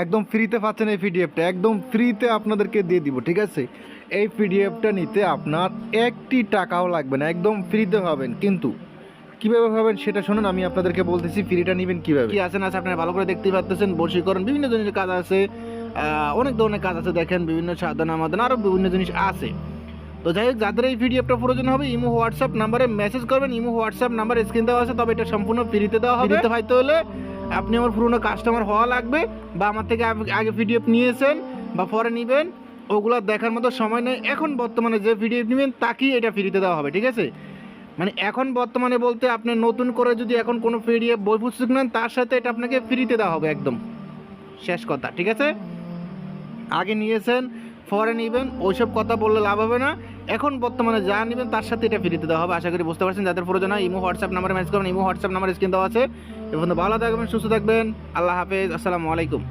একদম ফ্রিতে পাচ্ছেন এই পিডিএফটা, একদম ফ্রিতে আপনাদেরকে দিয়ে দিব, ঠিক আছে? এই পিডিএফটা নিতে আপনার একটি টাকাও লাগবে না, একদম ফ্রিতে পাবেন। কিন্তু কীভাবে পাবেন সেটা শুনুন, আমি আপনাদেরকে বলতেছি ফ্রিটা নেবেন কীভাবে। কি আছে না আছে আপনারা ভালো করে দেখতেই পাচ্ছেন, বশীকরণ বিভিন্ন ধরনের কাজ আছে, অনেক ধরনের কাজ আছে, দেখেন বিভিন্ন সাধনা মাদনা আরও বিভিন্ন জিনিস আছে। তো যাই হোক, যাদের এই পিডিএফটা প্রয়োজন হবে ইমো হোয়াটসঅ্যাপ নাম্বারে মেসেজ করবেন। ইমো হোয়াটসঅ্যাপ নাম্বার স্ক্রিন দেওয়া আছে, তবে এটা সম্পূর্ণ ফ্রিতে দেওয়া হবে। ফ্রিতে পাইতে হলে আপনি আমার পুরনো কাস্টমার হওয়া লাগবে, বা আমার থেকে আগে পিডিএফ নিয়েছেন বা পরে নেবেন, ওগুলো দেখার মতো সময় নেই। এখন বর্তমানে যে পিডিএফ নেবেন তাকেই এটা ফ্রিতে দেওয়া হবে, ঠিক আছে? মানে এখন বর্তমানে বলতে আপনি নতুন করে যদি এখন কোনো পিডিএফ বই পুস্তক নেন, তার সাথে এটা আপনাকে ফ্রিতে দেওয়া হবে, একদম শেষ কথা, ঠিক আছে? আগে নিয়েছেন পরে নেবেন ওইসব কথা বললে লাভ হবে না। এখন বর্তমানে যা নেবেন তার সাথে এটা ফ্রিতে দেওয়া হবে। আশা করি বুঝতে পারছেন। যাদের প্রয়োজন হয় ইমো হোয়াটসঅ্যাপ নাম্বারে মেসেজ করবেন। ইমো হোয়াটসঅ্যাপ নাম্বার স্ক্রিন দেওয়া আছে। এখন ভালো থাকবেন, সুস্থ থাকবেন। আল্লাহ হাফেজ, আসসালামু আলাইকুম।